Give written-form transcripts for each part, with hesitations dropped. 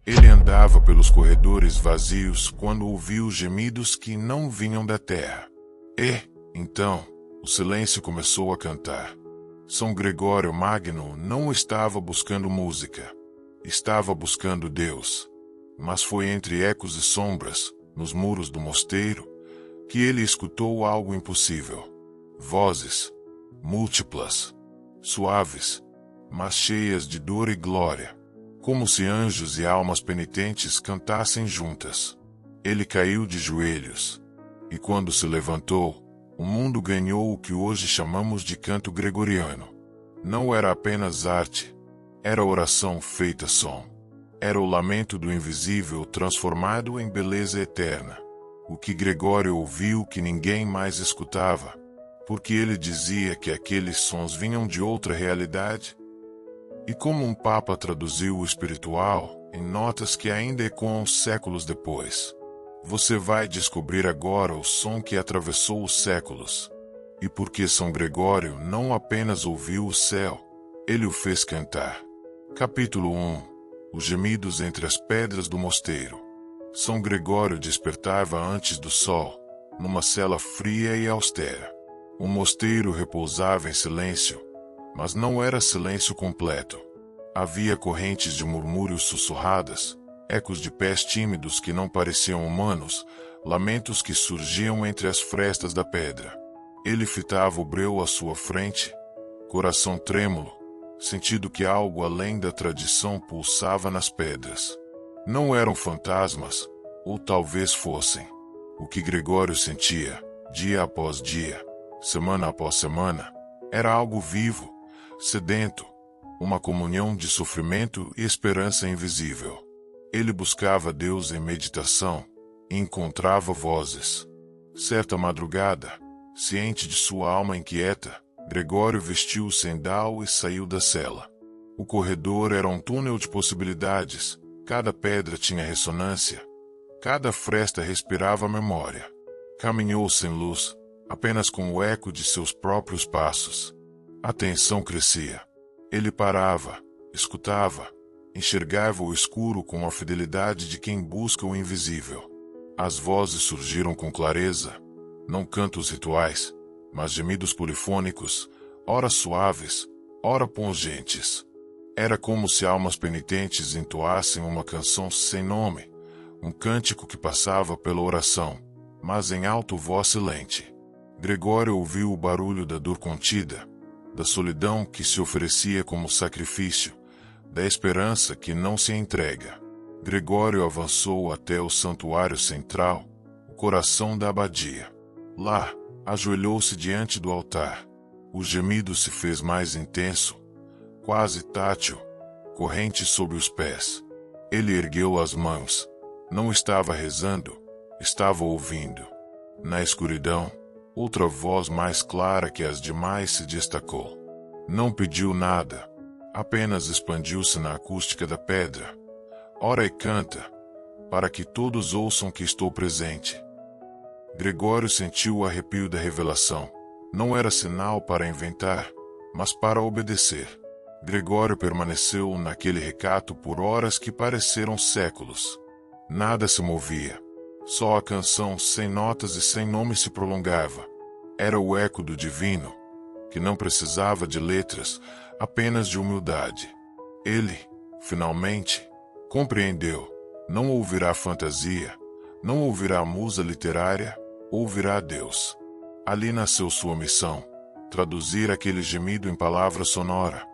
Ele andava pelos corredores vazios quando ouviu gemidos que não vinham da terra. Então, o silêncio começou a cantar. São Gregório Magno não estava buscando música. Estava buscando Deus. Mas foi entre ecos e sombras, nos muros do mosteiro, que ele escutou algo impossível. Vozes, múltiplas, suaves, mas cheias de dor e glória, como se anjos e almas penitentes cantassem juntas. Ele caiu de joelhos, e quando se levantou, o mundo ganhou o que hoje chamamos de canto gregoriano. Não era apenas arte, era oração feita som. Era o lamento do invisível transformado em beleza eterna. O que Gregório ouviu que ninguém mais escutava, porque ele dizia que aqueles sons vinham de outra realidade. E como um papa traduziu o espiritual em notas que ainda ecoam séculos depois. Você vai descobrir agora o som que atravessou os séculos. E porque São Gregório não apenas ouviu o céu, ele o fez cantar. Capítulo 1. Os gemidos entre as pedras do mosteiro. São Gregório despertava antes do sol, numa cela fria e austera. O mosteiro repousava em silêncio, mas não era silêncio completo. Havia correntes de murmúrios sussurradas, ecos de pés tímidos que não pareciam humanos, lamentos que surgiam entre as frestas da pedra. Ele fitava o breu à sua frente, coração trêmulo, sentindo que algo além da tradição pulsava nas pedras. Não eram fantasmas, ou talvez fossem. O que Gregório sentia, dia após dia, semana após semana, era algo vivo, sedento, uma comunhão de sofrimento e esperança invisível. Ele buscava Deus em meditação e encontrava vozes. Certa madrugada, ciente de sua alma inquieta, Gregório vestiu o sendal e saiu da cela. O corredor era um túnel de possibilidades, cada pedra tinha ressonância, cada fresta respirava memória. Caminhou sem luz, apenas com o eco de seus próprios passos. A tensão crescia. Ele parava, escutava, enxergava o escuro com a fidelidade de quem busca o invisível. As vozes surgiram com clareza, não cantos rituais, mas gemidos polifônicos, ora suaves, ora pungentes. Era como se almas penitentes entoassem uma canção sem nome, um cântico que passava pela oração, mas em alto voz silente. Gregório ouviu o barulho da dor contida, da solidão que se oferecia como sacrifício, da esperança que não se entrega. Gregório avançou até o santuário central, o coração da abadia. Lá, ajoelhou-se diante do altar. O gemido se fez mais intenso, quase tátil, corrente sob os pés. Ele ergueu as mãos. Não estava rezando, estava ouvindo. Na escuridão, outra voz mais clara que as demais se destacou. Não pediu nada, apenas expandiu-se na acústica da pedra. Ora e canta, para que todos ouçam que estou presente. Gregório sentiu o arrepio da revelação. Não era sinal para inventar, mas para obedecer. Gregório permaneceu naquele recato por horas que pareceram séculos. Nada se movia. Só a canção sem notas e sem nome se prolongava. Era o eco do divino, que não precisava de letras, apenas de humildade. Ele, finalmente, compreendeu. Não ouvirá fantasia, não ouvirá musa literária, ouvirá Deus. Ali nasceu sua missão, traduzir aquele gemido em palavra sonora,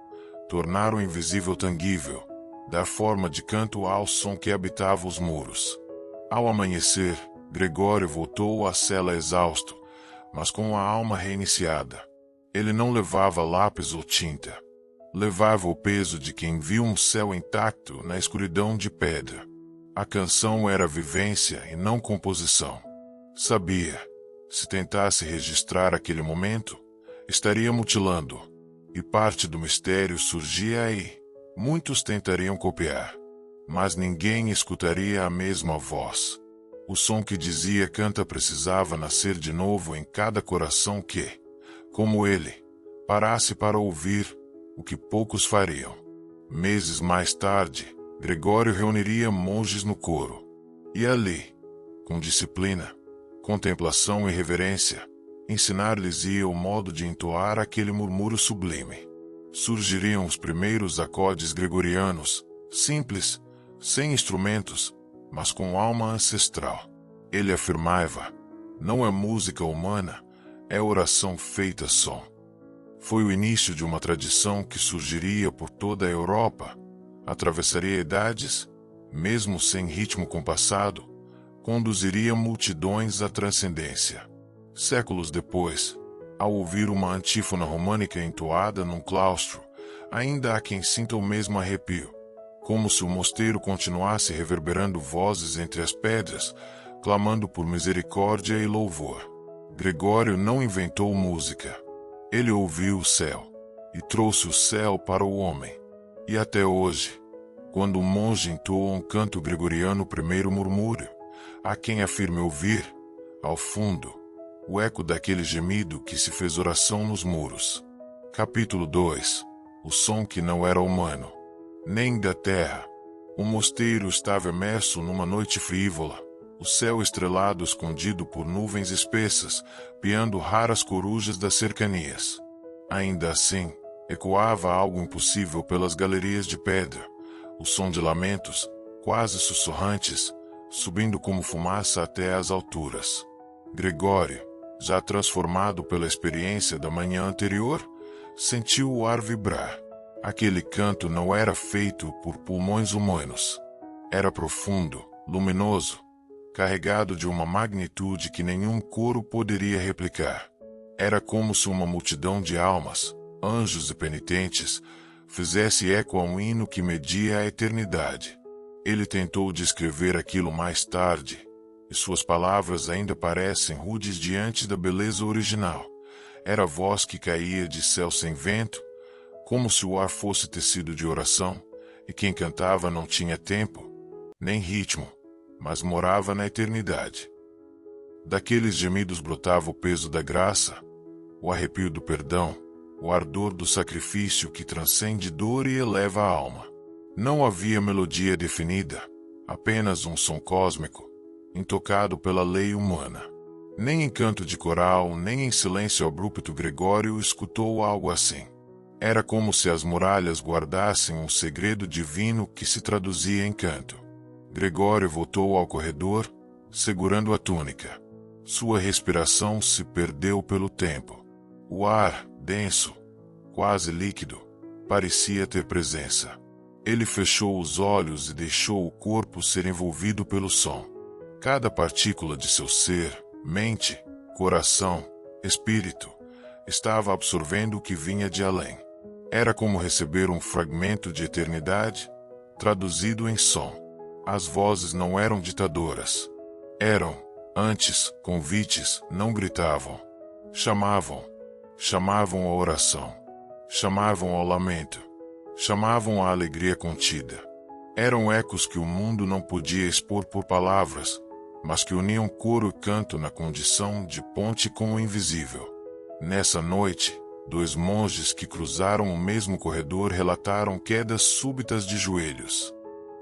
tornar o invisível tangível, dar forma de canto ao som que habitava os muros. Ao amanhecer, Gregório voltou à cela exausto, mas com a alma reiniciada. Ele não levava lápis ou tinta. Levava o peso de quem viu um céu intacto na escuridão de pedra. A canção era vivência e não composição. Sabia, se tentasse registrar aquele momento, estaria mutilando, e parte do mistério surgia aí. Muitos tentariam copiar, mas ninguém escutaria a mesma voz. O som que dizia canta precisava nascer de novo em cada coração que, como ele, parasse para ouvir, o que poucos fariam. Meses mais tarde, Gregório reuniria monges no coro. E ali, com disciplina, contemplação e reverência, ensinar-lhes-ia o modo de entoar aquele murmúrio sublime. Surgiriam os primeiros acordes gregorianos, simples, sem instrumentos, mas com alma ancestral. Ele afirmava: não é música humana, é oração feita som. Foi o início de uma tradição que surgiria por toda a Europa, atravessaria idades, mesmo sem ritmo compassado, conduziria multidões à transcendência. Séculos depois, ao ouvir uma antífona românica entoada num claustro, ainda há quem sinta o mesmo arrepio, como se o mosteiro continuasse reverberando vozes entre as pedras, clamando por misericórdia e louvor. Gregório não inventou música. Ele ouviu o céu e trouxe o céu para o homem. E até hoje, quando um monge entoa um canto gregoriano, o primeiro murmúrio, há quem afirme ouvir, ao fundo, o eco daquele gemido que se fez oração nos muros. Capítulo 2. O som que não era humano, nem da terra. O mosteiro estava imerso numa noite frívola, o céu estrelado escondido por nuvens espessas, piando raras corujas das cercanias. Ainda assim, ecoava algo impossível pelas galerias de pedra, o som de lamentos, quase sussurrantes, subindo como fumaça até as alturas. Gregório, já transformado pela experiência da manhã anterior, sentiu o ar vibrar. Aquele canto não era feito por pulmões humanos. Era profundo, luminoso, carregado de uma magnitude que nenhum coro poderia replicar. Era como se uma multidão de almas, anjos e penitentes, fizesse eco a um hino que media a eternidade. Ele tentou descrever aquilo mais tarde, e suas palavras ainda parecem rudes diante da beleza original. Era voz que caía de céu sem vento, como se o ar fosse tecido de oração, e quem cantava não tinha tempo, nem ritmo, mas morava na eternidade. Daqueles gemidos brotava o peso da graça, o arrepio do perdão, o ardor do sacrifício que transcende dor e eleva a alma. Não havia melodia definida, apenas um som cósmico, intocado pela lei humana. Nem em canto de coral, nem em silêncio abrupto Gregório escutou algo assim. Era como se as muralhas guardassem um segredo divino que se traduzia em canto. Gregório voltou ao corredor, segurando a túnica. Sua respiração se perdeu pelo tempo. O ar, denso, quase líquido, parecia ter presença. Ele fechou os olhos e deixou o corpo ser envolvido pelo som. Cada partícula de seu ser, mente, coração, espírito, estava absorvendo o que vinha de além. Era como receber um fragmento de eternidade, traduzido em som. As vozes não eram ditadoras. Eram, antes, convites, não gritavam. Chamavam. Chamavam à oração. Chamavam ao lamento. Chamavam à alegria contida. Eram ecos que o mundo não podia expor por palavras, mas que uniam coro e canto na condição de ponte com o invisível. Nessa noite, 2 monges que cruzaram o mesmo corredor relataram quedas súbitas de joelhos.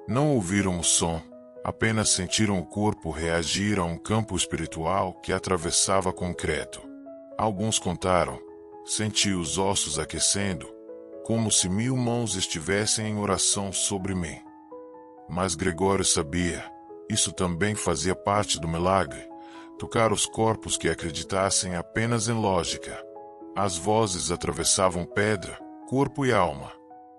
Não ouviram o som, apenas sentiram o corpo reagir a um campo espiritual que atravessava concreto. Alguns contaram: senti os ossos aquecendo, como se 1000 mãos estivessem em oração sobre mim. Mas Gregório sabia, isso também fazia parte do milagre, tocar os corpos que acreditassem apenas em lógica. As vozes atravessavam pedra, corpo e alma,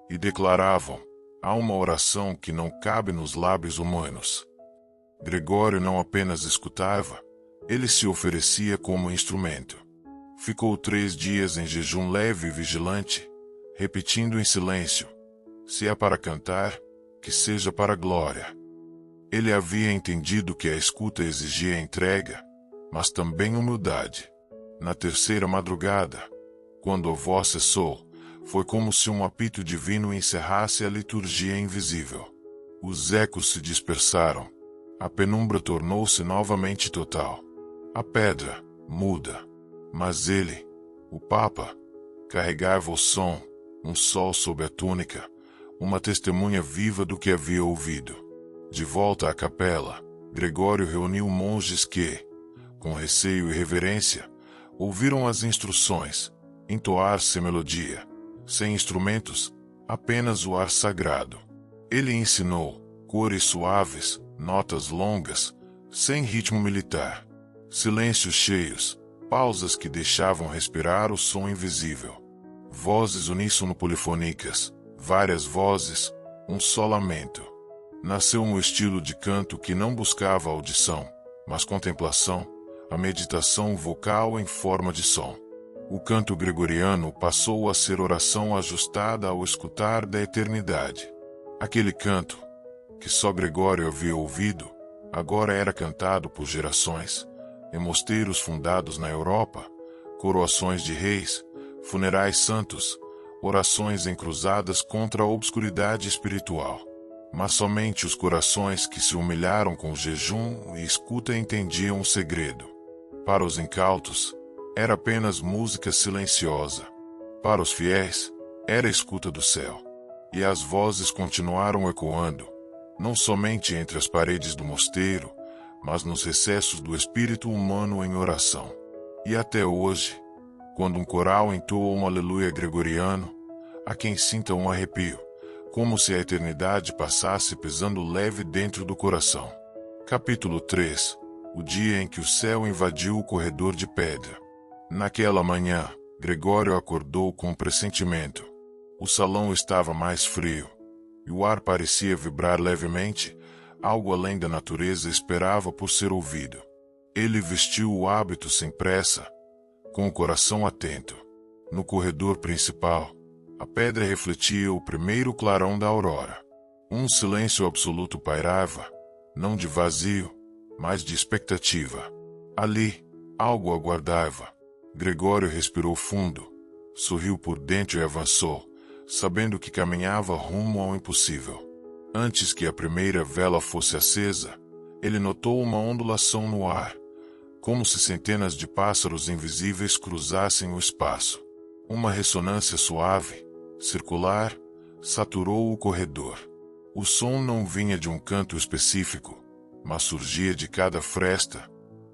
e declaravam: há uma oração que não cabe nos lábios humanos. Gregório não apenas escutava, ele se oferecia como instrumento. Ficou 3 dias em jejum leve e vigilante, repetindo em silêncio: se é para cantar, que seja para a glória. Ele havia entendido que a escuta exigia entrega, mas também humildade. Na 3ª madrugada, quando a voz cessou, foi como se um apito divino encerrasse a liturgia invisível. Os ecos se dispersaram. A penumbra tornou-se novamente total. A pedra, muda. Mas ele, o Papa, carregava o som, um sol sob a túnica, uma testemunha viva do que havia ouvido. De volta à capela, Gregório reuniu monges que, com receio e reverência, ouviram as instruções, entoar-se melodia, sem instrumentos, apenas o ar sagrado. Ele ensinou cores suaves, notas longas, sem ritmo militar, silêncios cheios, pausas que deixavam respirar o som invisível. Vozes uníssono polifônicas, várias vozes, um só lamento. Nasceu um estilo de canto que não buscava audição, mas contemplação, a meditação vocal em forma de som. O canto gregoriano passou a ser oração ajustada ao escutar da eternidade. Aquele canto, que só Gregório havia ouvido, agora era cantado por gerações, em mosteiros fundados na Europa, coroações de reis, funerais santos, orações encruzadas contra a obscuridade espiritual. Mas somente os corações que se humilharam com jejum e escuta entendiam o segredo. Para os incautos, era apenas música silenciosa. Para os fiéis, era a escuta do céu. E as vozes continuaram ecoando, não somente entre as paredes do mosteiro, mas nos recessos do espírito humano em oração. E até hoje, quando um coral entoa um aleluia gregoriano, há quem sinta um arrepio, como se a eternidade passasse pesando leve dentro do coração. Capítulo 3. O dia em que o céu invadiu o corredor de pedra. Naquela manhã, Gregório acordou com um pressentimento. O salão estava mais frio, e o ar parecia vibrar levemente, algo além da natureza esperava por ser ouvido. Ele vestiu o hábito sem pressa, com o coração atento. No corredor principal, a pedra refletia o primeiro clarão da aurora. Um silêncio absoluto pairava, não de vazio, mas de expectativa. Ali, algo aguardava. Gregório respirou fundo, sorriu por dentro e avançou, sabendo que caminhava rumo ao impossível. Antes que a primeira vela fosse acesa, ele notou uma ondulação no ar, como se centenas de pássaros invisíveis cruzassem o espaço. Uma ressonância suave, circular, saturou o corredor. O som não vinha de um canto específico, mas surgia de cada fresta,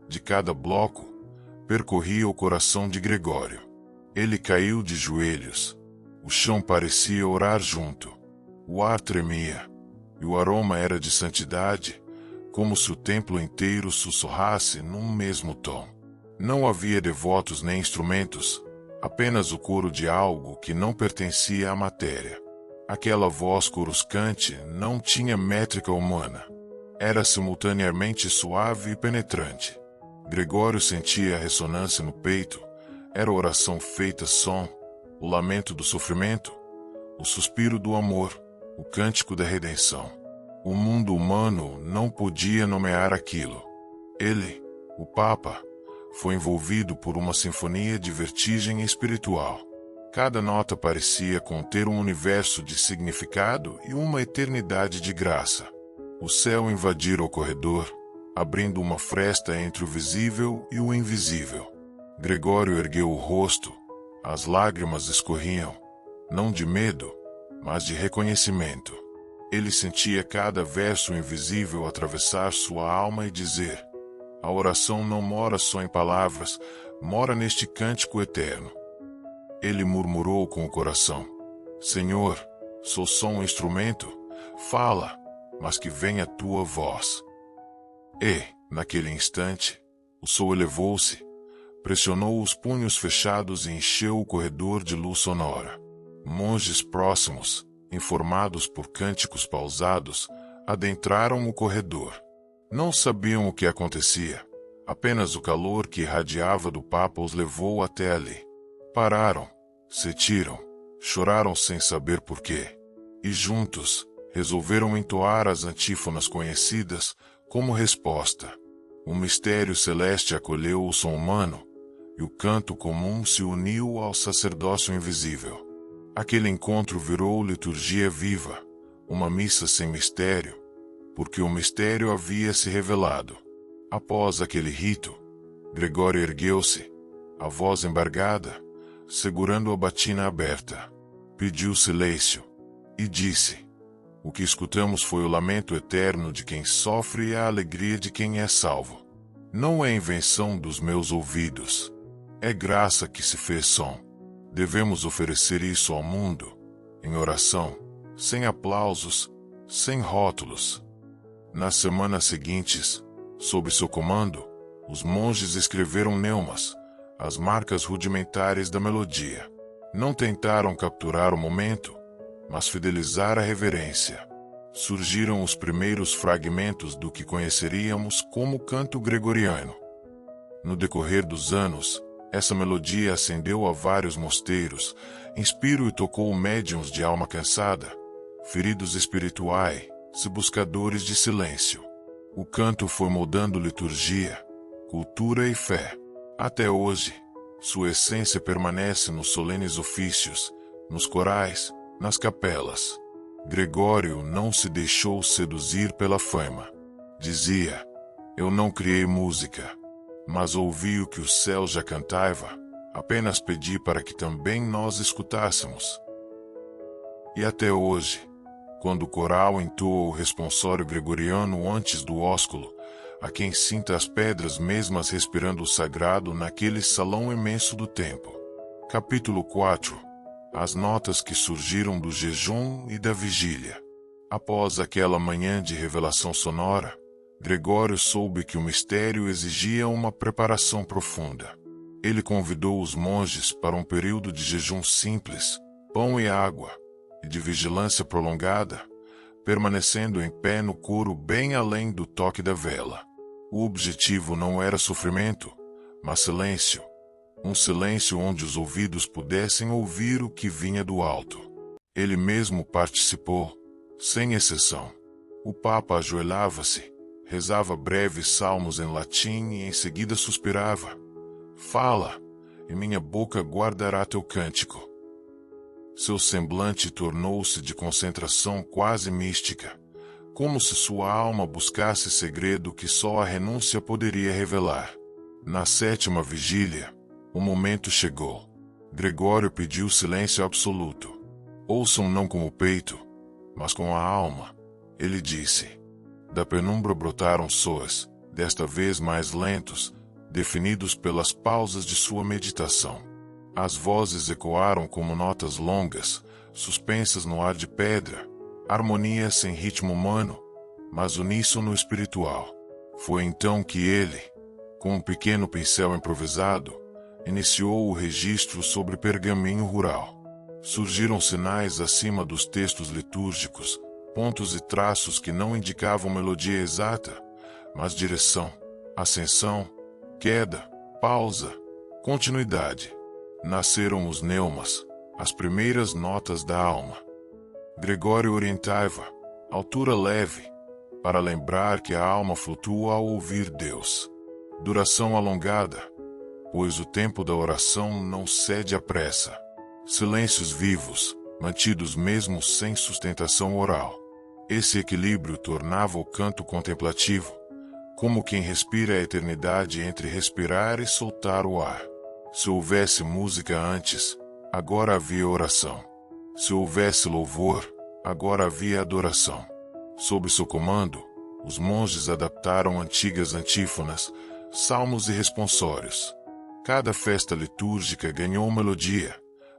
de cada bloco, percorria o coração de Gregório. Ele caiu de joelhos. O chão parecia orar junto. O ar tremia, e o aroma era de santidade, como se o templo inteiro sussurrasse num mesmo tom. Não havia devotos nem instrumentos, apenas o coro de algo que não pertencia à matéria. Aquela voz coruscante não tinha métrica humana. Era simultaneamente suave e penetrante. Gregório sentia a ressonância no peito. Era oração feita som, o lamento do sofrimento, o suspiro do amor, o cântico da redenção. O mundo humano não podia nomear aquilo. Ele, o Papa, foi envolvido por uma sinfonia de vertigem espiritual. Cada nota parecia conter um universo de significado e uma eternidade de graça. O céu invadira o corredor, abrindo uma fresta entre o visível e o invisível. Gregório ergueu o rosto. As lágrimas escorriam, não de medo, mas de reconhecimento. Ele sentia cada verso invisível atravessar sua alma e dizer: a oração não mora só em palavras, mora neste cântico eterno. Ele murmurou com o coração: Senhor, sou só um instrumento, fala, mas que venha a tua voz. E, naquele instante, o sol elevou-se, pressionou os punhos fechados e encheu o corredor de luz sonora. Monges próximos, informados por cânticos pausados, adentraram o corredor. Não sabiam o que acontecia, apenas o calor que irradiava do Papa os levou até ali. Pararam, sentiram, choraram sem saber porquê. E juntos, resolveram entoar as antífonas conhecidas como resposta. O mistério celeste acolheu o som humano, e o canto comum se uniu ao sacerdócio invisível. Aquele encontro virou liturgia viva, uma missa sem mistério, porque o mistério havia se revelado. Após aquele rito, Gregório ergueu-se, a voz embargada, segurando a batina aberta. Pediu silêncio. e disse: o que escutamos foi o lamento eterno de quem sofre e a alegria de quem é salvo. Não é invenção dos meus ouvidos. É graça que se fez som. Devemos oferecer isso ao mundo, em oração, sem aplausos, sem rótulos. Nas semanas seguintes, sob seu comando, os monges escreveram neumas, as marcas rudimentares da melodia. Não tentaram capturar o momento, mas fidelizar a reverência. Surgiram os primeiros fragmentos do que conheceríamos como canto gregoriano. No decorrer dos anos, essa melodia ascendeu a vários mosteiros, inspirou e tocou médiuns de alma cansada, feridos espirituais e buscadores de silêncio. O canto foi moldando liturgia, cultura e fé. Até hoje, sua essência permanece nos solenes ofícios, nos corais, nas capelas. Gregório não se deixou seduzir pela fama. Dizia: eu não criei música, mas ouvi o que o céu já cantava, apenas pedi para que também nós escutássemos. E até hoje, quando o coral entoa o responsório gregoriano antes do ósculo, há quem sinta as pedras mesmas respirando o sagrado naquele salão imenso do templo. Capítulo 4. As notas que surgiram do jejum e da vigília. Após aquela manhã de revelação sonora, Gregório soube que o mistério exigia uma preparação profunda. Ele convidou os monges para um período de jejum simples, pão e água, e de vigilância prolongada, permanecendo em pé no coro bem além do toque da vela. O objetivo não era sofrimento, mas silêncio. Um silêncio onde os ouvidos pudessem ouvir o que vinha do alto. Ele mesmo participou, sem exceção. O Papa ajoelhava-se, rezava breves salmos em latim e em seguida suspirava: fala, e minha boca guardará teu cântico. Seu semblante tornou-se de concentração quase mística, como se sua alma buscasse segredo que só a renúncia poderia revelar. Na 7ª vigília, o momento chegou. Gregório pediu silêncio absoluto. Ouçam não com o peito, mas com a alma. Ele disse. Da penumbra brotaram sons, desta vez mais lentos, definidos pelas pausas de sua meditação. As vozes ecoaram como notas longas, suspensas no ar de pedra, harmonia sem ritmo humano, mas uníssono espiritual. Foi então que ele, com um pequeno pincel improvisado, iniciou o registro sobre pergaminho rural. Surgiram sinais acima dos textos litúrgicos, pontos e traços que não indicavam melodia exata, mas direção, ascensão, queda, pausa, continuidade. Nasceram os neumas, as primeiras notas da alma. Gregório orientava, altura leve, para lembrar que a alma flutua ao ouvir Deus. Duração alongada, pois o tempo da oração não cede à pressa. Silêncios vivos, mantidos mesmo sem sustentação oral. Esse equilíbrio tornava o canto contemplativo, como quem respira a eternidade entre respirar e soltar o ar. Se houvesse música antes, agora havia oração. Se houvesse louvor, agora havia adoração. Sob seu comando, os monges adaptaram antigas antífonas, salmos e responsórios. Cada festa litúrgica ganhou melodia,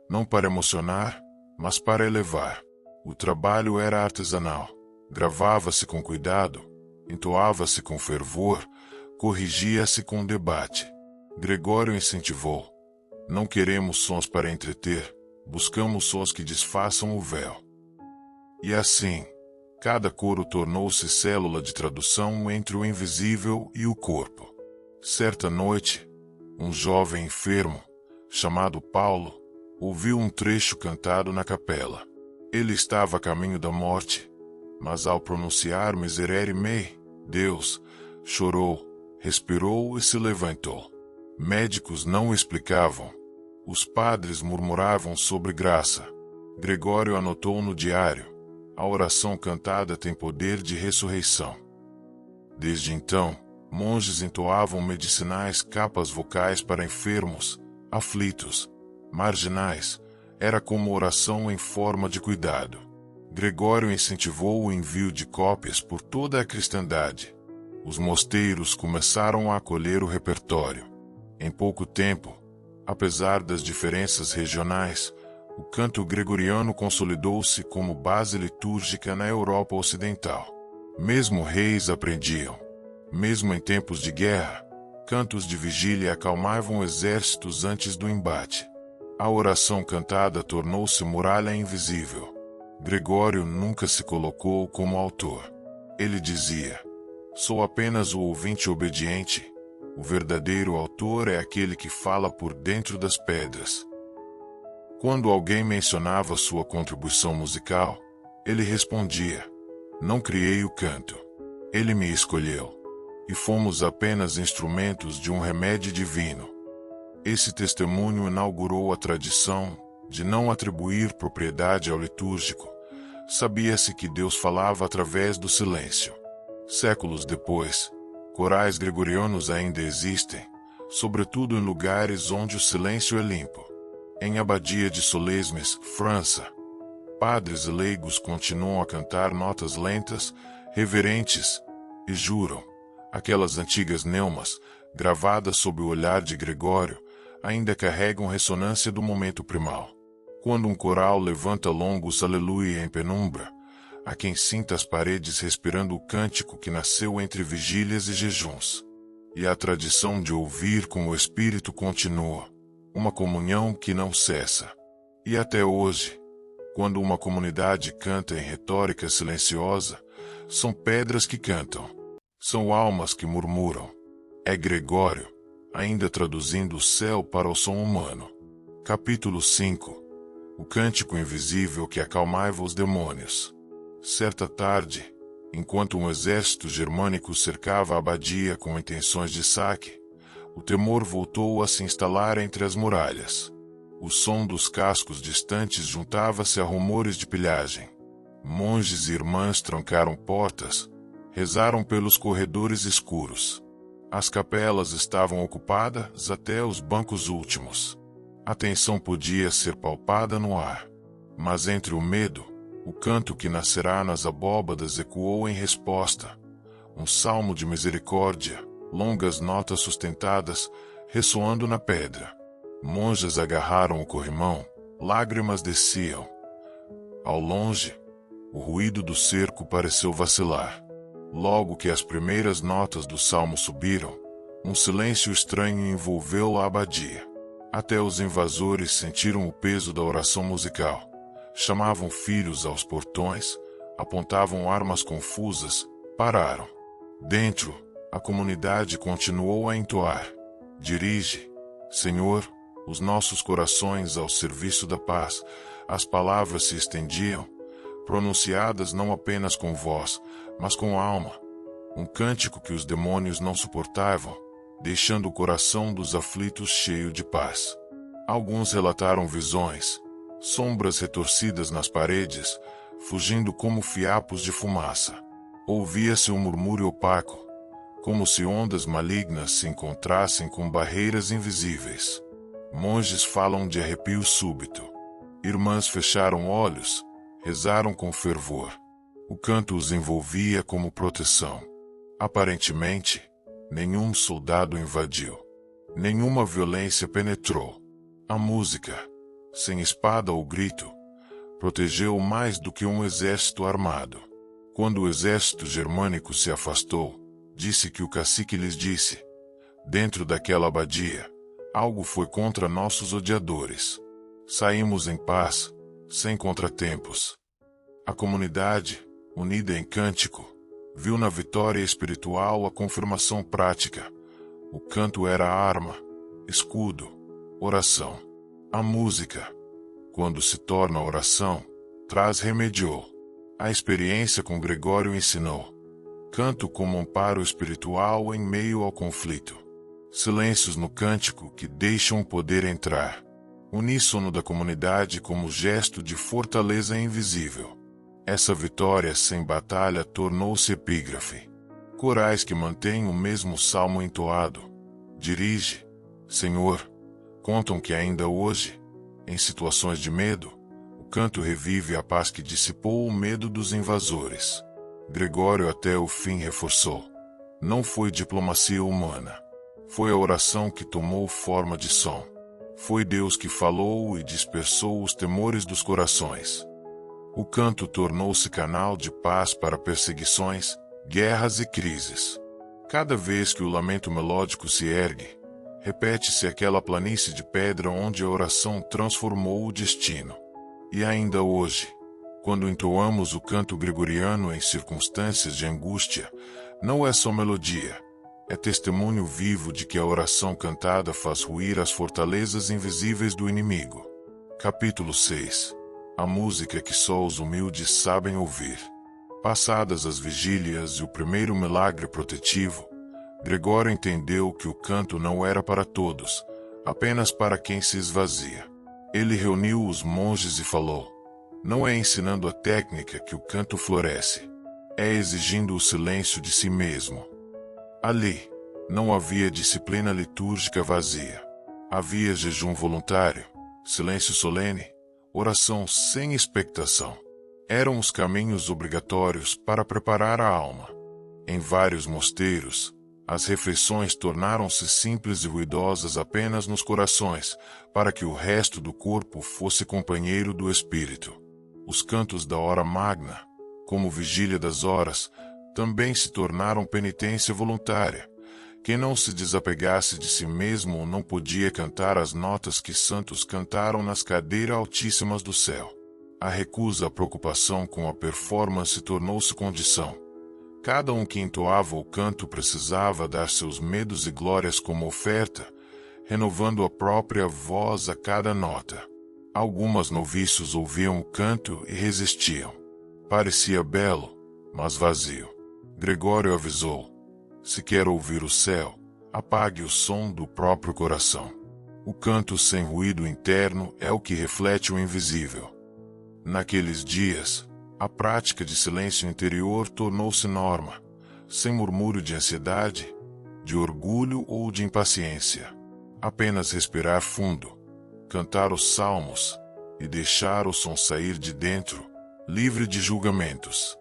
não para emocionar, mas para elevar. O trabalho era artesanal. Gravava-se com cuidado, entoava-se com fervor, corrigia-se com debate. Gregório incentivou. Não queremos sons para entreter, buscamos sons que desfaçam o véu. E assim, cada coro tornou-se célula de tradução entre o invisível e o corpo. Certa noite, um jovem enfermo, chamado Paulo, ouviu um trecho cantado na capela. Ele estava a caminho da morte, mas ao pronunciar Miserere mei, Deus, chorou, respirou e se levantou. Médicos não explicavam. Os padres murmuravam sobre graça. Gregório anotou no diário: a oração cantada tem poder de ressurreição. Desde então, monges entoavam medicinais capas vocais para enfermos, aflitos, marginais. Era como oração em forma de cuidado. Gregório incentivou o envio de cópias por toda a cristandade. Os mosteiros começaram a acolher o repertório. Em pouco tempo, apesar das diferenças regionais, o canto gregoriano consolidou-se como base litúrgica na Europa Ocidental. Mesmo reis aprendiam. Mesmo em tempos de guerra, cantos de vigília acalmavam exércitos antes do embate. A oração cantada tornou-se muralha invisível. Gregório nunca se colocou como autor. Ele dizia: "Sou apenas o ouvinte obediente. O verdadeiro autor é aquele que fala por dentro das pedras." Quando alguém mencionava sua contribuição musical, ele respondia: "Não criei o canto. Ele me escolheu. E fomos apenas instrumentos de um remédio divino." Esse testemunho inaugurou a tradição de não atribuir propriedade ao litúrgico. Sabia-se que Deus falava através do silêncio. Séculos depois, corais gregorianos ainda existem, sobretudo em lugares onde o silêncio é limpo. Em Abadia de Solesmes, França, padres e leigos continuam a cantar notas lentas, reverentes, e juram. Aquelas antigas neumas, gravadas sob o olhar de Gregório, ainda carregam ressonância do momento primal. Quando um coral levanta longos aleluia em penumbra, há quem sinta as paredes respirando o cântico que nasceu entre vigílias e jejuns. E a tradição de ouvir com o Espírito continua, uma comunhão que não cessa. E até hoje, quando uma comunidade canta em retórica silenciosa, são pedras que cantam. São almas que murmuram. É Gregório, ainda traduzindo o céu para o som humano. Capítulo 5. O cântico invisível que acalmava os demônios. Certa tarde, enquanto um exército germânico cercava a abadia com intenções de saque, o temor voltou a se instalar entre as muralhas. O som dos cascos distantes juntava-se a rumores de pilhagem. Monges e irmãs trancaram portas, rezaram pelos corredores escuros. As capelas estavam ocupadas até os bancos últimos. A tensão podia ser palpada no ar. Mas entre o medo, o canto que nascerá nas abóbadas ecoou em resposta. Um salmo de misericórdia, longas notas sustentadas, ressoando na pedra. Monjas agarraram o corrimão, lágrimas desciam. Ao longe, o ruído do cerco pareceu vacilar. Logo que as primeiras notas do salmo subiram, um silêncio estranho envolveu a abadia. Até os invasores sentiram o peso da oração musical. Chamavam filhos aos portões, apontavam armas confusas, pararam. Dentro, a comunidade continuou a entoar: "Dirige, Senhor, os nossos corações ao serviço da paz." As palavras se estendiam, pronunciadas não apenas com voz, mas com alma. Um cântico que os demônios não suportavam, deixando o coração dos aflitos cheio de paz. Alguns relataram visões, sombras retorcidas nas paredes, fugindo como fiapos de fumaça. Ouvia-se um murmúrio opaco, como se ondas malignas se encontrassem com barreiras invisíveis. Monges falam de arrepio súbito. Irmãs fecharam olhos, rezaram com fervor. O canto os envolvia como proteção. Aparentemente, nenhum soldado invadiu. Nenhuma violência penetrou. A música, sem espada ou grito, protegeu mais do que um exército armado. Quando o exército germânico se afastou, disse que o cacique lhes disse: "Dentro daquela abadia, algo foi contra nossos odiadores. Saímos em paz, sem contratempos." A comunidade, unida em cântico, viu na vitória espiritual a confirmação prática. O canto era arma, escudo, oração. A música, quando se torna oração, traz remédio. A experiência com Gregório ensinou: canto como amparo espiritual em meio ao conflito. Silêncios no cântico que deixam o poder entrar. Uníssono da comunidade como gesto de fortaleza invisível. Essa vitória sem batalha tornou-se epígrafe. Corais que mantêm o mesmo salmo entoado: "Dirige, Senhor", contam que ainda hoje, em situações de medo, o canto revive a paz que dissipou o medo dos invasores. Gregório até o fim reforçou: não foi diplomacia humana. Foi a oração que tomou forma de som. Foi Deus que falou e dispersou os temores dos corações. O canto tornou-se canal de paz para perseguições, guerras e crises. Cada vez que o lamento melódico se ergue, repete-se aquela planície de pedra onde a oração transformou o destino. E ainda hoje, quando entoamos o canto gregoriano em circunstâncias de angústia, não é só melodia, é testemunho vivo de que a oração cantada faz ruir as fortalezas invisíveis do inimigo. Capítulo 6. A música que só os humildes sabem ouvir. Passadas as vigílias e o primeiro milagre protetivo, Gregório entendeu que o canto não era para todos, apenas para quem se esvazia. Ele reuniu os monges e falou: não é ensinando a técnica que o canto floresce, é exigindo o silêncio de si mesmo. Ali, não havia disciplina litúrgica vazia. Havia jejum voluntário, silêncio solene, oração sem expectação. Eram os caminhos obrigatórios para preparar a alma. Em vários mosteiros, as refeições tornaram-se simples e ruidosas apenas nos corações, para que o resto do corpo fosse companheiro do espírito. Os cantos da hora magna, como vigília das horas, também se tornaram penitência voluntária. Quem não se desapegasse de si mesmo não podia cantar as notas que santos cantaram nas cadeiras altíssimas do céu. A recusa à preocupação com a performance tornou-se condição. Cada um que entoava o canto precisava dar seus medos e glórias como oferta, renovando a própria voz a cada nota. Algumas noviços ouviam o canto e resistiam. Parecia belo, mas vazio. Gregório avisou: se quer ouvir o céu, apague o som do próprio coração. O canto sem ruído interno é o que reflete o invisível. Naqueles dias, a prática de silêncio interior tornou-se norma, sem murmúrio de ansiedade, de orgulho ou de impaciência. Apenas respirar fundo, cantar os salmos e deixar o som sair de dentro, livre de julgamentos.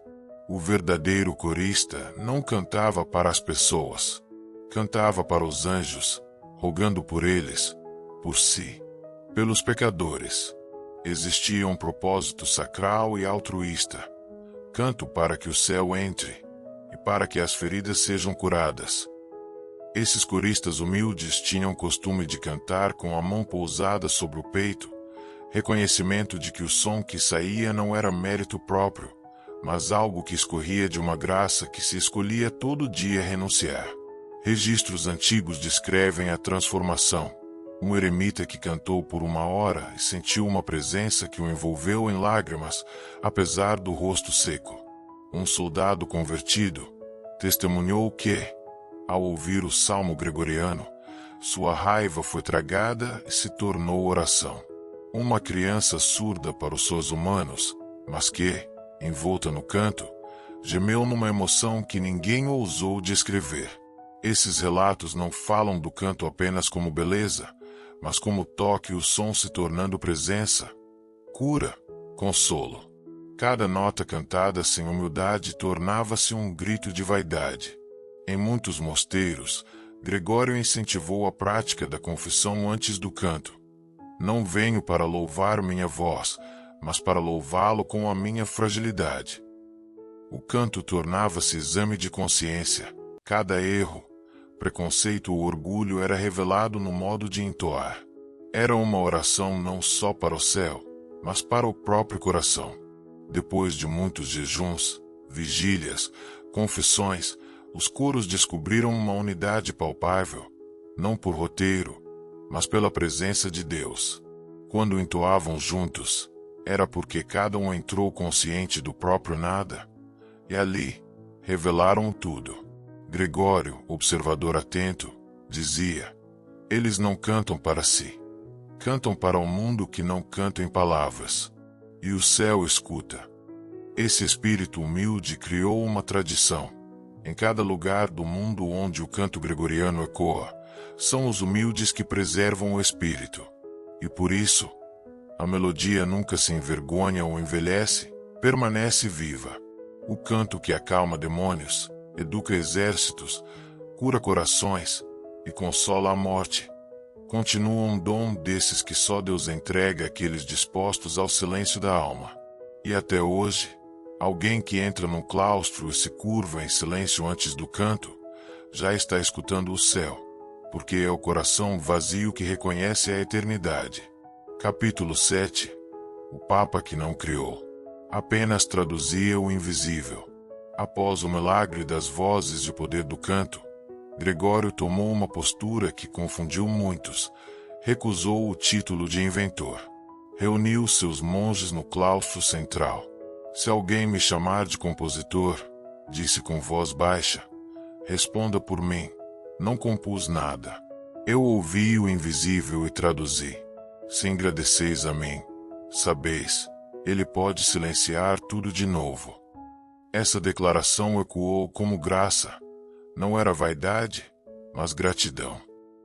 O verdadeiro corista não cantava para as pessoas, cantava para os anjos, rogando por eles, por si, pelos pecadores. Existia um propósito sacral e altruísta. Canto para que o céu entre e para que as feridas sejam curadas. Esses coristas humildes tinham costume de cantar com a mão pousada sobre o peito, reconhecimento de que o som que saía não era mérito próprio, mas algo que escorria de uma graça que se escolhia todo dia renunciar. Registros antigos descrevem a transformação. Um eremita que cantou por 1 hora e sentiu uma presença que o envolveu em lágrimas, apesar do rosto seco. Um soldado convertido testemunhou que, ao ouvir o salmo gregoriano, sua raiva foi tragada e se tornou oração. Uma criança surda para os sons humanos, mas que, envolta no canto, gemeu numa emoção que ninguém ousou descrever. Esses relatos não falam do canto apenas como beleza, mas como toque e o som se tornando presença, cura, consolo. Cada nota cantada sem humildade tornava-se um grito de vaidade. Em muitos mosteiros, Gregório incentivou a prática da confissão antes do canto. Não venho para louvar minha voz, mas para louvá-lo com a minha fragilidade. O canto tornava-se exame de consciência. Cada erro, preconceito ou orgulho era revelado no modo de entoar. Era uma oração não só para o céu, mas para o próprio coração. Depois de muitos jejuns, vigílias, confissões, os coros descobriram uma unidade palpável, não por roteiro, mas pela presença de Deus. Quando entoavam juntos, era porque cada um entrou consciente do próprio nada, e ali, revelaram tudo. Gregório, observador atento, dizia: eles não cantam para si. Cantam para o mundo que não canta em palavras. E o céu escuta. Esse espírito humilde criou uma tradição. Em cada lugar do mundo onde o canto gregoriano ecoa, são os humildes que preservam o espírito. E por isso, A melodia nunca se envergonha ou envelhece, permanece viva. O canto que acalma demônios, educa exércitos, cura corações e consola a morte. Continua um dom desses que só Deus entrega àqueles dispostos ao silêncio da alma. E até hoje, alguém que entra num claustro e se curva em silêncio antes do canto, já está escutando o céu, porque é o coração vazio que reconhece a eternidade. Capítulo 7. O Papa que não criou. Apenas traduzia o invisível. Após o milagre das vozes e o poder do canto, Gregório tomou uma postura que confundiu muitos. Recusou o título de inventor. Reuniu seus monges no claustro central. Se alguém me chamar de compositor, disse com voz baixa, responda por mim. Não compus nada. Eu ouvi o invisível e traduzi. Se agradeceis a mim, sabeis, ele pode silenciar tudo de novo. Essa declaração ecoou como graça. Não era vaidade, mas gratidão.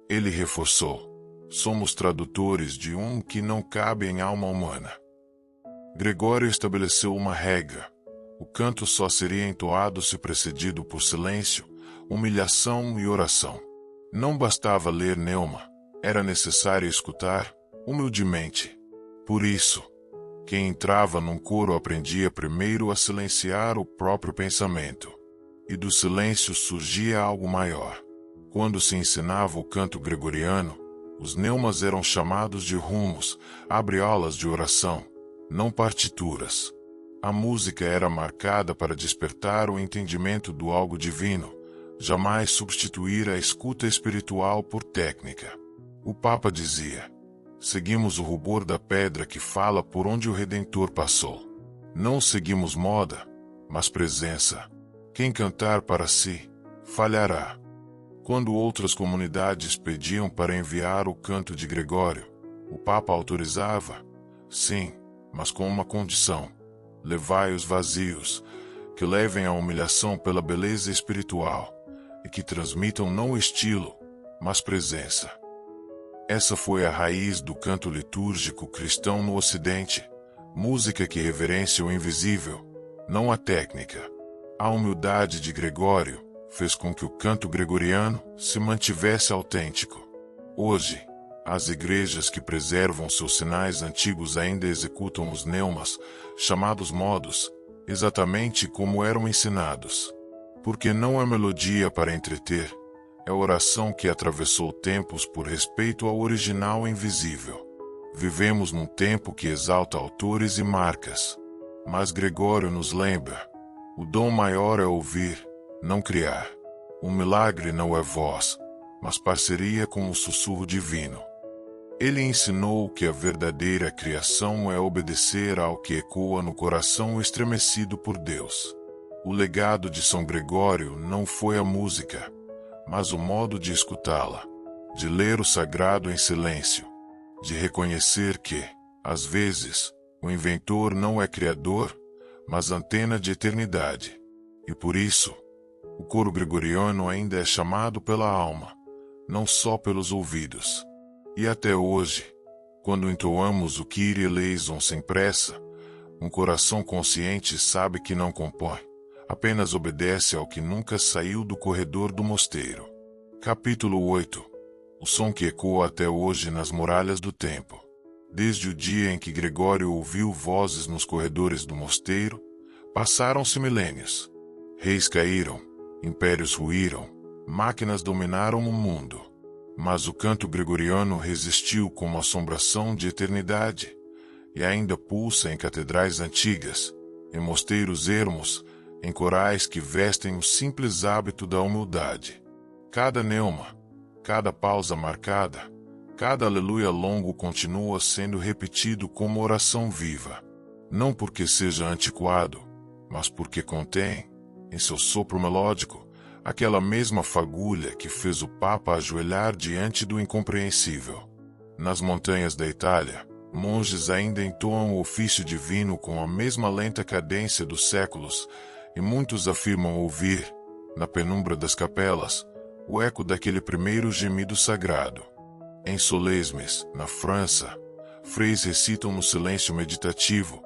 Ele reforçou: somos tradutores de um que não cabe em alma humana. Gregório estabeleceu uma regra. O canto só seria entoado se precedido por silêncio, humilhação e oração. Não bastava ler neuma, era necessário escutar, humildemente. Por isso, quem entrava num coro aprendia primeiro a silenciar o próprio pensamento. E do silêncio surgia algo maior. Quando se ensinava o canto gregoriano, os neumas eram chamados de rumos, abriolas de oração, não partituras. A música era marcada para despertar o entendimento do algo divino, jamais substituir a escuta espiritual por técnica. O Papa dizia: seguimos o rubor da pedra que fala por onde o Redentor passou. Não seguimos moda, mas presença. Quem cantar para si, falhará. Quando outras comunidades pediam para enviar o canto de Gregório, o Papa autorizava. Sim, mas com uma condição: levai os vazios, que levem a humilhação pela beleza espiritual, e que transmitam não estilo, mas presença. Essa foi a raiz do canto litúrgico cristão no Ocidente, música que reverencia o invisível, não a técnica. A humildade de Gregório fez com que o canto gregoriano se mantivesse autêntico. Hoje, as igrejas que preservam seus sinais antigos ainda executam os neumas, chamados modos, exatamente como eram ensinados. Porque não é melodia para entreter, é oração que atravessou tempos por respeito ao original invisível. Vivemos num tempo que exalta autores e marcas. Mas Gregório nos lembra: o dom maior é ouvir, não criar. O milagre não é voz, mas parceria com o sussurro divino. Ele ensinou que a verdadeira criação é obedecer ao que ecoa no coração estremecido por Deus. O legado de São Gregório não foi a música, mas o modo de escutá-la, de ler o sagrado em silêncio, de reconhecer que, às vezes, o inventor não é criador, mas antena de eternidade. E por isso, o coro gregoriano ainda é chamado pela alma, não só pelos ouvidos. E até hoje, quando entoamos o Kyrie eleison sem pressa, um coração consciente sabe que não compõe, apenas obedece ao que nunca saiu do corredor do mosteiro. Capítulo 8. O som que ecoa até hoje nas muralhas do templo. Desde o dia em que Gregório ouviu vozes nos corredores do mosteiro, passaram-se milênios. Reis caíram, impérios ruíram, máquinas dominaram o mundo. Mas o canto gregoriano resistiu como assombração de eternidade, e ainda pulsa em catedrais antigas, em mosteiros ermos, em corais que vestem o simples hábito da humildade. Cada neuma, cada pausa marcada, cada aleluia longo continua sendo repetido como oração viva. Não porque seja antiquado, mas porque contém, em seu sopro melódico, aquela mesma fagulha que fez o Papa ajoelhar diante do incompreensível. Nas montanhas da Itália, monges ainda entoam o ofício divino com a mesma lenta cadência dos séculos, e muitos afirmam ouvir, na penumbra das capelas, o eco daquele primeiro gemido sagrado. Em Solesmes, na França, freis recitam no silêncio meditativo,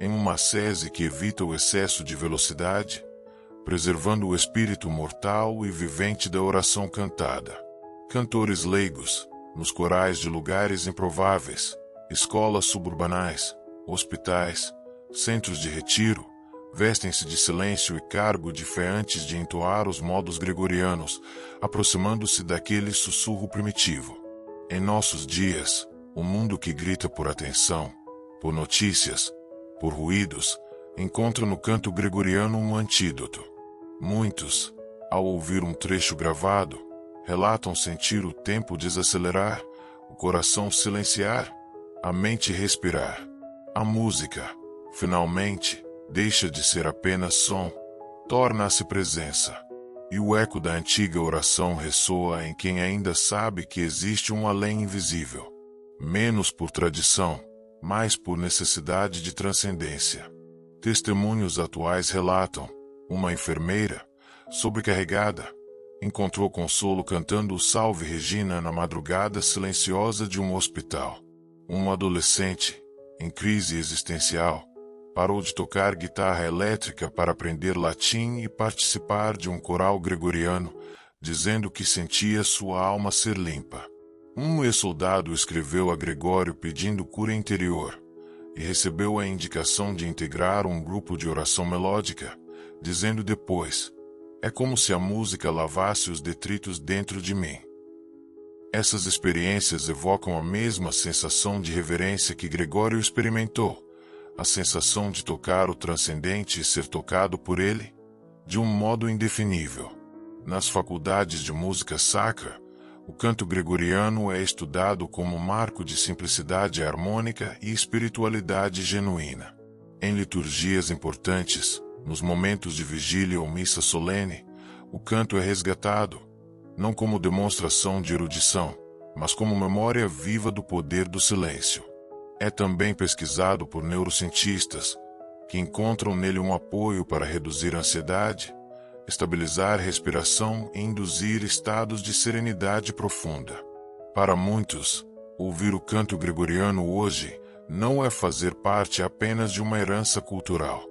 em uma ascese que evita o excesso de velocidade, preservando o espírito mortal e vivente da oração cantada. Cantores leigos, nos corais de lugares improváveis, escolas suburbanais, hospitais, centros de retiro, vestem-se de silêncio e cargo de fé antes de entoar os modos gregorianos, aproximando-se daquele sussurro primitivo. Em nossos dias, o mundo que grita por atenção, por notícias, por ruídos, encontra no canto gregoriano um antídoto. Muitos, ao ouvir um trecho gravado, relatam sentir o tempo desacelerar, o coração silenciar, a mente respirar. A música, finalmente, deixa de ser apenas som, torna-se presença. E o eco da antiga oração ressoa em quem ainda sabe que existe um além invisível. Menos por tradição, mais por necessidade de transcendência. Testemunhos atuais relatam: uma enfermeira, sobrecarregada, encontrou consolo cantando o Salve Regina na madrugada silenciosa de um hospital. Um adolescente, em crise existencial, parou de tocar guitarra elétrica para aprender latim e participar de um coral gregoriano, dizendo que sentia sua alma ser limpa. Um ex-soldado escreveu a Gregório pedindo cura interior, e recebeu a indicação de integrar um grupo de oração melódica, dizendo depois: é como se a música lavasse os detritos dentro de mim. Essas experiências evocam a mesma sensação de reverência que Gregório experimentou, a sensação de tocar o transcendente e ser tocado por ele, de um modo indefinível. Nas faculdades de música sacra, o canto gregoriano é estudado como marco de simplicidade harmônica e espiritualidade genuína. Em liturgias importantes, nos momentos de vigília ou missa solene, o canto é resgatado, não como demonstração de erudição, mas como memória viva do poder do silêncio. É também pesquisado por neurocientistas, que encontram nele um apoio para reduzir a ansiedade, estabilizar a respiração e induzir estados de serenidade profunda. Para muitos, ouvir o canto gregoriano hoje não é fazer parte apenas de uma herança cultural.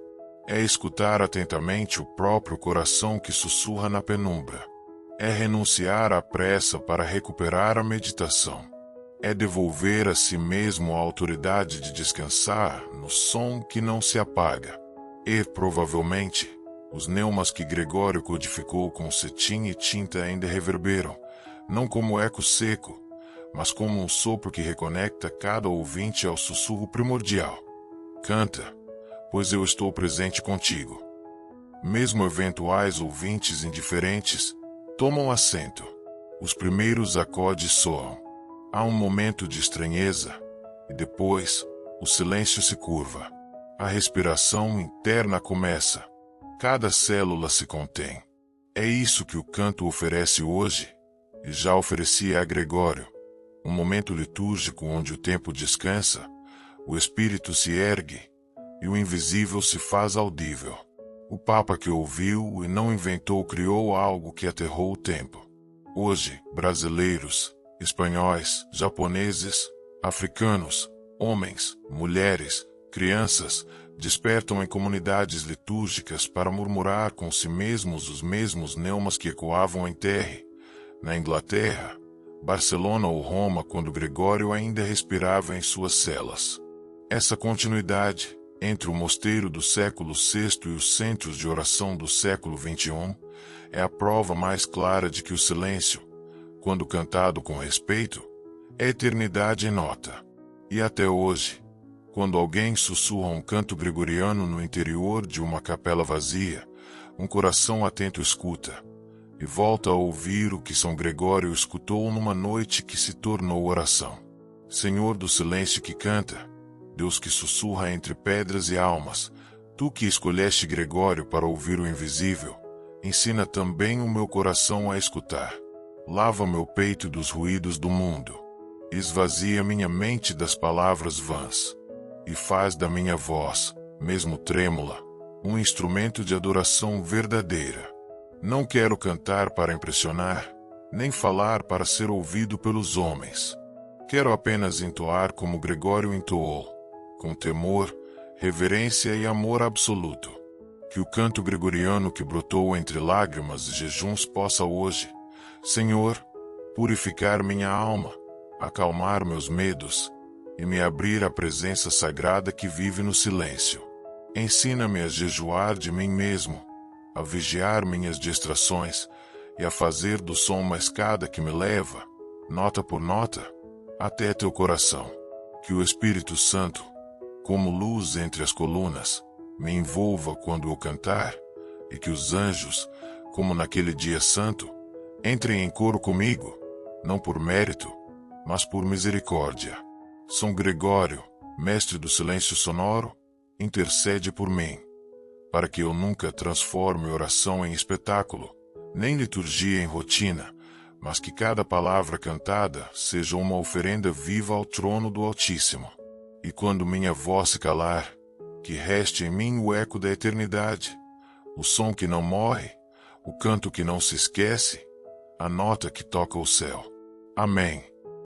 É escutar atentamente o próprio coração que sussurra na penumbra. É renunciar à pressa para recuperar a meditação. É devolver a si mesmo a autoridade de descansar no som que não se apaga. E, provavelmente, os neumas que Gregório codificou com cetim e tinta ainda reverberam, não como eco seco, mas como um sopro que reconecta cada ouvinte ao sussurro primordial. Canta, pois eu estou presente contigo. Mesmo eventuais ouvintes indiferentes, tomam assento. Os primeiros acordes soam. Há um momento de estranheza, e depois, o silêncio se curva. A respiração interna começa. Cada célula se contém. É isso que o canto oferece hoje, e já oferecia a Gregório. Um momento litúrgico onde o tempo descansa, o espírito se ergue, e o invisível se faz audível. O Papa que ouviu e não inventou criou algo que aterrou o tempo. Hoje, brasileiros, espanhóis, japoneses, africanos, homens, mulheres, crianças, despertam em comunidades litúrgicas para murmurar com si mesmos os mesmos neumas que ecoavam em Terre, na Inglaterra, Barcelona ou Roma quando Gregório ainda respirava em suas celas. Essa continuidade, entre o mosteiro do século VI e os centros de oração do século XXI, é a prova mais clara de que o silêncio, quando cantado com respeito, é eternidade em nota. E até hoje, quando alguém sussurra um canto gregoriano no interior de uma capela vazia, um coração atento escuta, e volta a ouvir o que São Gregório escutou numa noite que se tornou oração. Senhor do silêncio que canta, Deus que sussurra entre pedras e almas, tu que escolheste Gregório para ouvir o invisível, ensina também o meu coração a escutar. Lava meu peito dos ruídos do mundo. Esvazia minha mente das palavras vãs. E faz da minha voz, mesmo trêmula, um instrumento de adoração verdadeira. Não quero cantar para impressionar, nem falar para ser ouvido pelos homens. Quero apenas entoar como Gregório entoou, com temor, reverência e amor absoluto. Que o canto gregoriano que brotou entre lágrimas e jejuns possa hoje, Senhor, purificar minha alma, acalmar meus medos e me abrir à presença sagrada que vive no silêncio. Ensina-me a jejuar de mim mesmo, a vigiar minhas distrações e a fazer do som uma escada que me leva, nota por nota, até teu coração. Que o Espírito Santo, como luz entre as colunas, me envolva quando eu cantar, e que os anjos, como naquele dia santo, entrem em coro comigo, não por mérito, mas por misericórdia. São Gregório, mestre do silêncio sonoro, intercede por mim, para que eu nunca transforme oração em espetáculo, nem liturgia em rotina, mas que cada palavra cantada seja uma oferenda viva ao trono do Altíssimo. E quando minha voz se calar, que reste em mim o eco da eternidade, o som que não morre, o canto que não se esquece, a nota que toca o céu. Amém.